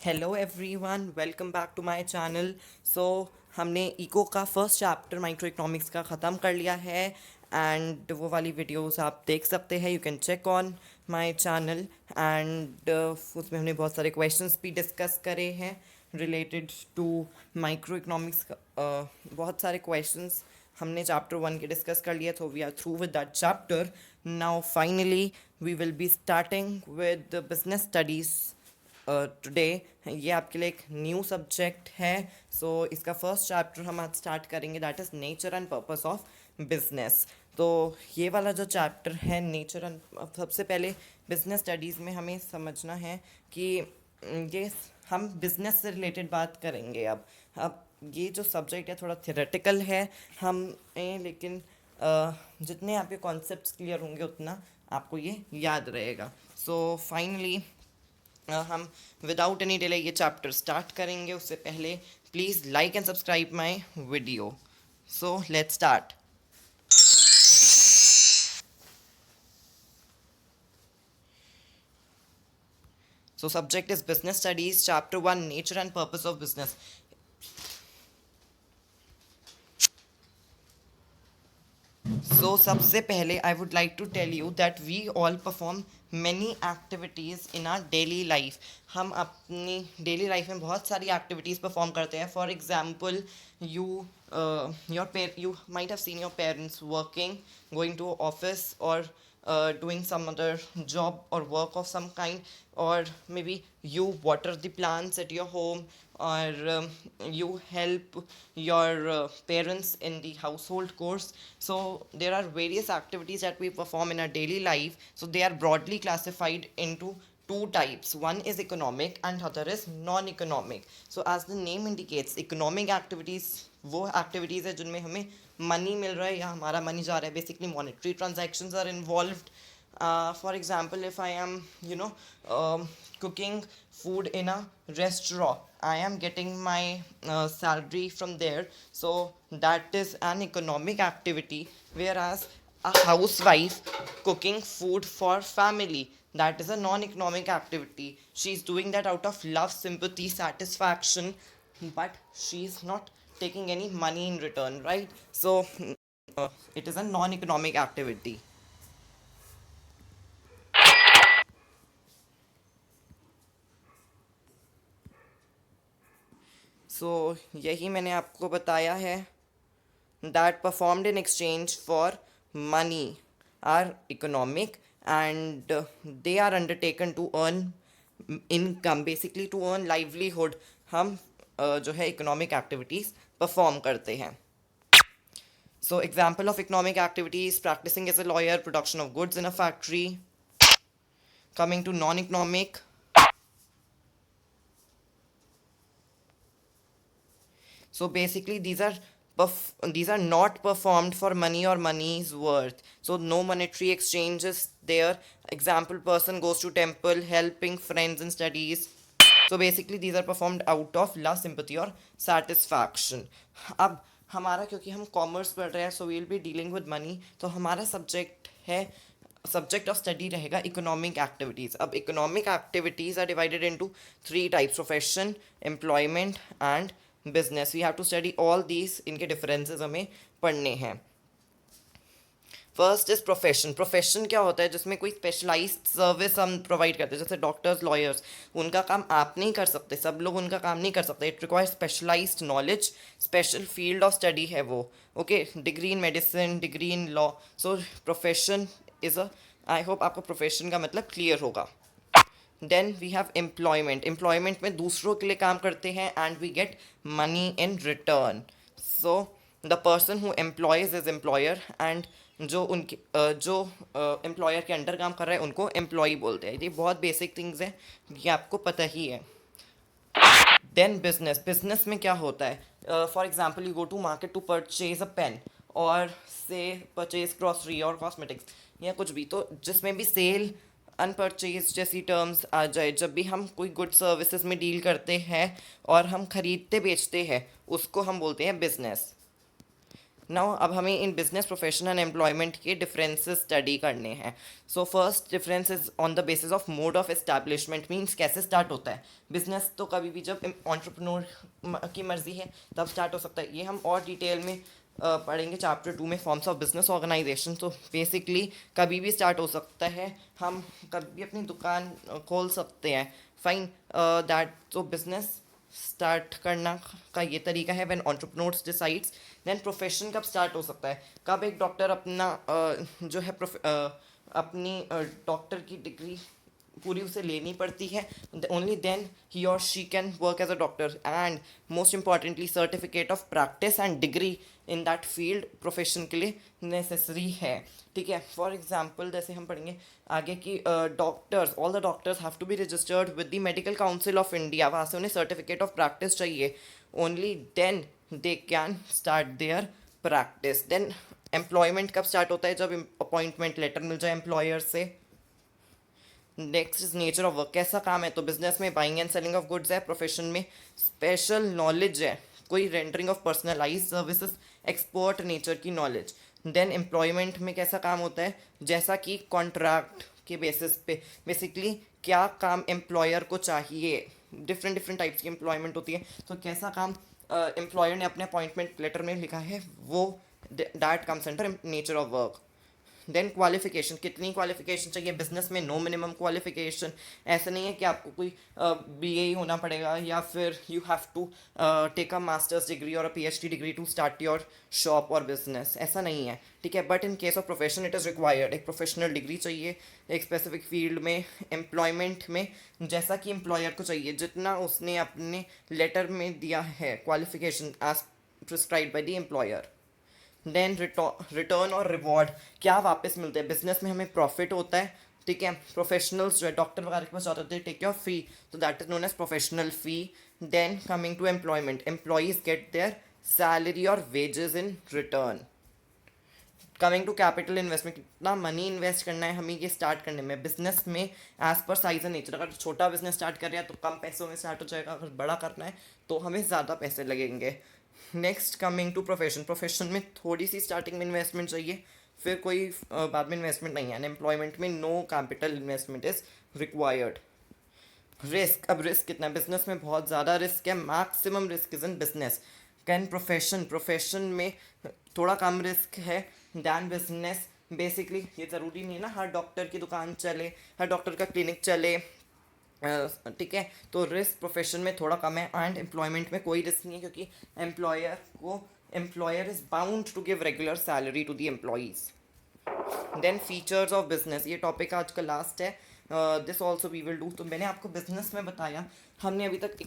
Hello everyone, welcome back to my channel. So हमने eco का first chapter micro economics का ख़त्म कर लिया है एंड वो वाली वीडियोस आप देख सकते हैं। You can check on my channel and उसमें हमने बहुत सारे क्वेश्चंस भी डिस्कस करे हैं रिलेटेड टू माइक्रो इकोनॉमिक्स का। बहुत सारे क्वेश्चंस हमने चैप्टर 1 के डिस्कस कर लिया, तो we are through with that chapter. Now finally we will be starting with business studies today. ये आपके लिए एक न्यू सब्जेक्ट है। सो इसका फर्स्ट चैप्टर हम आज स्टार्ट करेंगे, that is nature and purpose of business. तो ये वाला जो चैप्टर है नेचर एंड, सबसे पहले बिजनेस स्टडीज़ में हमें समझना है कि ये हम बिजनेस से रिलेटेड बात करेंगे। अब ये जो सब्जेक्ट है थोड़ा थियोरेटिकल है लेकिन जितने आपके कॉन्सेप्ट्स क्लियर होंगे उतना आपको ये याद रहेगा। सो फाइनली हम विदाउट एनी डिले ये चैप्टर स्टार्ट करेंगे। उससे पहले please like and subscribe my video. So let's start. So subject is business studies, chapter 1, nature and purpose of business. So सबसे पहले I would like to tell you that we all perform many activities in our daily life. हम अपनी daily life में बहुत सारी activities perform करते हैं. For example, you might have seen your parents working, going to office, or doing some other job or work of some kind, or maybe you water the plants at your home, or you help your parents in the household chores. So there are various activities that we perform in our daily life. So they are broadly classified into two types. One is economic and other is non-economic. So as the name indicates, economic activities वो activities है जिनमें हमें money मिल रहा है या हमारा money जा रहा है. Basically monetary transactions are involved. For example, if I am cooking food in a restaurant, I am getting my salary from there, so that is an economic activity. Whereas a housewife cooking food for family, that is a non-economic activity. She's doing that out of love, sympathy, satisfaction, but she's not taking any money in return, right? So it is a non-economic activity. सो यही मैंने आपको बताया है, that performed in exchange for money are economic, and they are undertaken to earn income, basically to earn livelihood. हम जो है economic activities perform करते हैं. So example of economic activities: practicing as a lawyer, production of goods in a factory. Coming to non-economic, so basically these are not performed for money or money's worth. So no monetary exchange is there. Example: person goes to temple, helping friends in studies. So basically these are performed out of love, sympathy और satisfaction. अब हमारा, क्योंकि हम commerce पढ़ रहे हैं, so we will be dealing with money, तो हमारा सब्जेक्ट ऑफ स्टडी रहेगा इकोनॉमिक एक्टिविटीज़. अब economic activities are divided into three types: profession, employment and business. We have to study all these. इनके डिफरेंसेस हमें पढ़ने हैं. First is profession. प्रोफेशन क्या होता है? जिसमें कोई स्पेशलाइज्ड सर्विस हम प्रोवाइड करते हैं, जैसे डॉक्टर्स, लॉयर्स. उनका काम आप नहीं कर सकते, सब लोग उनका काम नहीं कर सकते. It requires specialised knowledge, special field of study है वो. Okay, degree in medicine, degree in law. So profession is a, I hope आपको प्रोफेशन का मतलब क्लियर होगा. Then we have employment. Employment में दूसरों के लिए काम करते हैं and we get money in return. So the person who employs is employer, and जो एम्प्लॉयर के अंडर काम कर रहे हैं उनको एम्प्लॉय बोलते हैं. ये बहुत बेसिक थिंग्स हैं, ये आपको पता ही है. Then business. बिजनेस में क्या होता है? For example, you go to market to purchase a pen, और से परचेज ग्रॉसरी और कॉस्मेटिक्स या कुछ भी, तो जिसमें भी सेल, अनपरचेज जैसी टर्म्स आ जाए, जब भी हम कोई गुड सर्विसेज में डील करते हैं और हम खरीदते बेचते हैं, उसको हम बोलते हैं बिजनेस. नाउ अब हमें in business profession and employment के डिफरेंसेस स्टडी करने हैं. So first difference is on the basis of mode of establishment. Means कैसे स्टार्ट होता है बिजनेस. तो कभी भी जब एंटरप्रेन्योर की मर्जी है तब स्टार्ट हो सकता है. ये हम और डिटेल में पढ़ेंगे चैप्टर 2 में, फॉर्म्स ऑफ बिजनेस ऑर्गेनाइजेशन. तो बेसिकली कभी भी स्टार्ट हो सकता है. हम कभी भी अपनी दुकान खोल सकते हैं. Fine that. तो बिजनेस स्टार्ट करना का ये तरीका है when entrepreneurs decides. Then profession कब स्टार्ट हो सकता है, कब एक डॉक्टर अपना जो है अपनी डॉक्टर की डिग्री पूरी उसे लेनी पड़ती है. ओनली देन ही और she can work as a doctor. And most importantly certificate of practice and degree in that field profession के लिए नेसेसरी है. ठीक है. फॉर एग्जाम्पल जैसे हम पढ़ेंगे आगे कि doctors, all the doctors have to be registered with the medical council of India. वहाँ से उन्हें सर्टिफिकेट ऑफ प्रैक्टिस चाहिए. Only then they can start their practice. Then employment कब स्टार्ट होता है, जब अपॉइंटमेंट लेटर मिल जाए एम्प्लॉयर से. Next is nature of work. कैसा काम है, तो बिजनेस में buying and selling of goods है. प्रोफेशन में स्पेशल नॉलेज है, कोई rendering of personalise services, expert nature की नॉलेज. देन एम्प्लॉयमेंट में कैसा काम होता है, जैसा कि कॉन्ट्रैक्ट के बेसिस पे बेसिकली क्या काम एम्प्लॉयर को चाहिए. डिफरेंट डिफरेंट टाइप्स की एम्प्लॉयमेंट होती है. तो कैसा काम एम्प्लॉयर ने अपने अपॉइंटमेंट लेटर में लिखा है वो that comes under nature of work. Then qualification, कितनी क्वालिफिकेशन चाहिए बिजनेस में. No minimum qualification. ऐसा नहीं है कि आपको कोई बीए ही होना पड़ेगा या फिर you have to take a masters degree और a PhD degree to start your shop और बिजनेस. ऐसा नहीं है. ठीक है. But in case of profession it is required. एक प्रोफेशनल डिग्री चाहिए एक स्पेसिफिक फील्ड में. एम्प्लॉयमेंट में जैसा कि एम्प्लॉयर को चाहिए, जितना उसने अपने लेटर में दिया है qualification as prescribe by the employer. Then return और रिवॉर्ड, क्या वापस मिलते हैं. बिजनेस में हमें प्रॉफिट होता है. ठीक है. प्रोफेशनल्स जो है डॉक्टर वगैरह के पास जाते हैं टेक योर फी, तो that is known as professional fee. Then coming to employment, employees get their salary और wages in return. Coming to capital investment, कितना मनी इन्वेस्ट करना है हमें ये स्टार्ट करने में. बिजनेस में as per size and nature, अगर छोटा बिजनेस स्टार्ट कर रहे हैं तो कम पैसों में स्टार्ट हो जाएगा. अगर बड़ा करना है तो हमें ज़्यादा पैसे लगेंगे. Next coming to profession, profession में थोड़ी सी स्टार्टिंग में इन्वेस्टमेंट चाहिए, फिर कोई बाद में इन्वेस्टमेंट नहीं है. एम्प्लॉयमेंट में no capital investment is required. Risk, अब रिस्क कितना है बिजनेस में, बहुत ज़्यादा रिस्क है. Maximum risk is in business. Can profession में थोड़ा कम रिस्क है दैन बिजनेस. बेसिकली ये ज़रूरी नहीं है ना हर डॉक्टर की दुकान चले, हर डॉक्टर का क्लिनिक चले. ठीक है. तो रिस्क प्रोफेशन में थोड़ा कम है. एंड एम्प्लॉयमेंट में कोई रिस्क नहीं है क्योंकि employer is bound to give regular salary to the employees. Then features of business, ये टॉपिक आज का लास्ट है. This also we will do. तो मैंने आपको बिजनेस में बताया. हमने अभी तक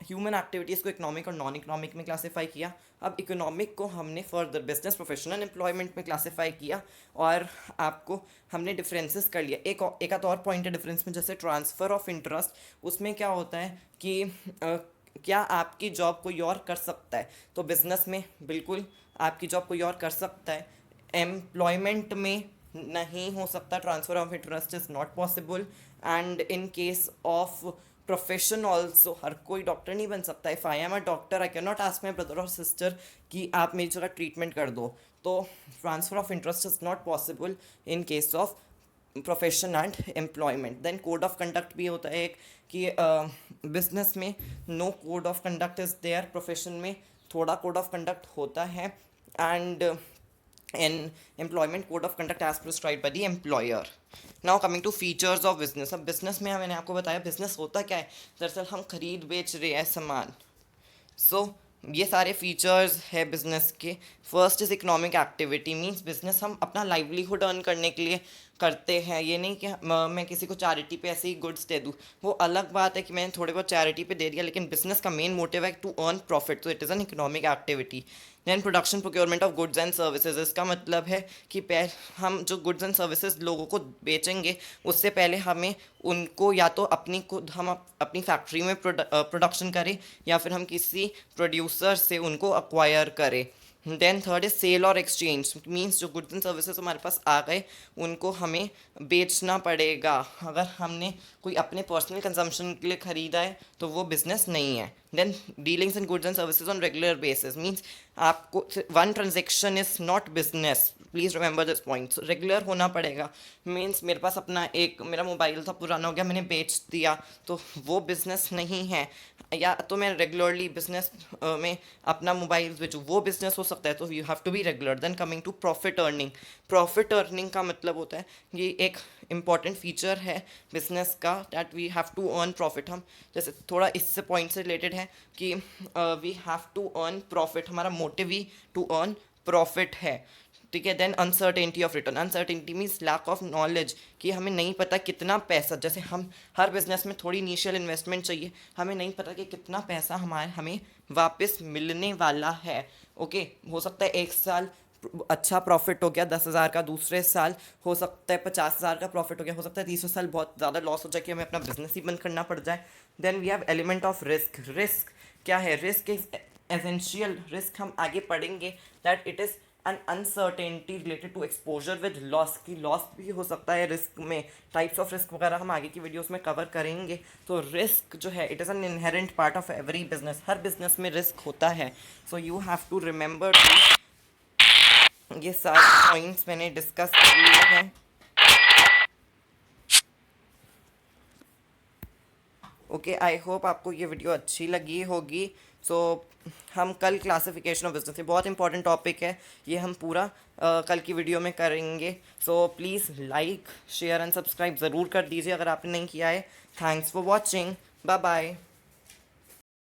ह्यूमन एक्टिविटीज़ को इकोनॉमिक और नॉन इकोनॉमिक में क्लासीफाई किया. अब इकोनॉमिक को हमने फर्दर बिजनेस प्रोफेशनल एम्प्लॉयमेंट में क्लासीफाई किया और आपको हमने डिफरेंसेस कर लिया. एक आध और पॉइंट है डिफरेंस में, जैसे ट्रांसफ़र ऑफ इंटरेस्ट. उसमें क्या होता है कि क्या आपकी जॉब कोई और कर सकता है, तो बिजनेस में बिल्कुल आपकी जॉब कोई और कर सकता है. एम्प्लॉयमेंट में नहीं हो सकता. Transfer of interest is not possible. And in case of profession also हर कोई डॉक्टर नहीं बन सकता. If I am a doctor I can not ask my brother और सिस्टर कि आप मेरी जगह ट्रीटमेंट कर दो. तो transfer of interest is not possible in case of profession and employment. Then code of conduct भी होता है एक कि बिजनेस में no code of conduct is there. Profession में थोड़ा कोड ऑफ कंडक्ट होता है. And in employment code of conduct as prescribed by the employer. Now coming to features of business. अब business में मैंने आपको बताया business होता क्या है. दरअसल हम खरीद बेच रहे हैं सामान. So ये सारे फीचर्स है बिजनेस के. First is economic activity. Means business हम अपना लाइवलीहुड अर्न करने के लिए करते हैं. ये नहीं कि मैं किसी को चैरिटी पे ऐसे ही गुड्स दे दूँ. वो अलग बात है कि मैंने थोड़े बहुत चैरिटी पे दे दिया, लेकिन बिजनेस का मेन मोटिव है टू अर्न प्रॉफिट. तो it is an economic activity. Than production procurement of goods and services. इसका मतलब है कि हम जो गुड्स एंड सर्विसेज लोगों को बेचेंगे उससे पहले हमें उनको या तो हम अपनी फैक्ट्री में प्रोडक्शन करें या फिर हम किसी प्रोड्यूसर से उनको अक्वायर करें. देन थर्ड इज सेल और एक्सचेंज, मीन्स जो गुड्स एंड सर्विसेज हमारे पास आ गए उनको हमें बेचना पड़ेगा। अगर हमने कोई अपने पर्सनल कंजम्पशन के लिए ख़रीदा है तो वो बिजनेस नहीं है। Then dealings in goods and services on regular basis, means आपको one transaction is not business, please remember this point. Regular होना पड़ेगा, मीन्स मेरे पास अपना एक मेरा मोबाइल था, पुराना हो गया, मैंने बेच दिया, तो वो बिज़नेस नहीं है। या तो मैं रेगुलरली बिजनेस में अपना मोबाइल बेचूँ, वो बिजनेस हो सकता है, तो you have to be regular. Then coming to profit earning, profit earning का मतलब होता है ये एक इम्पॉर्टेंट फीचर है बिजनेस का, that we have to earn profit. हम जैसे थोड़ा इससे पॉइंट से रिलेटेड है कि we have to earn profit, हमारा मोटिव ही टू अर्न प्रॉफिट है, ठीक है। Then uncertainty of return, uncertainty means lack of knowledge, कि हमें नहीं पता कितना पैसा, जैसे हम हर बिजनेस में थोड़ी इनिशियल इन्वेस्टमेंट चाहिए, हमें नहीं पता कि कितना पैसा हमें वापस मिलने वाला है। ओके, हो सकता है एक साल अच्छा प्रॉफिट हो गया 10,000 का, दूसरे साल हो सकता है 50,000 का प्रॉफिट हो गया, हो सकता है तीसरे साल बहुत ज़्यादा लॉस हो जाए कि हमें अपना बिजनेस ही बंद करना पड़ जाए। Then we have element of risk, risk क्या है? रिस्क इज एसेंशियल, रिस्क हम आगे पढ़ेंगे, that it is an uncertainty related to exposure with loss, की लॉस भी हो सकता है रिस्क में। टाइप्स ऑफ रिस्क वगैरह हम आगे की वीडियोस में कवर करेंगे। तो रिस्क जो है it is an inherent part of every business, हर बिजनेस में रिस्क होता है। So you have to remember, ये सारे पॉइंट्स मैंने डिस्कस कर लिए हैं। ओके, आई होप आपको ये वीडियो अच्छी लगी होगी। सो हम कल क्लासिफिकेशन ऑफ बिजनेस, ये बहुत इंपॉर्टेंट टॉपिक है, ये हम पूरा कल की वीडियो में करेंगे। So please like share and subscribe ज़रूर कर दीजिए अगर आपने नहीं किया है। Thanks for watching, bye bye.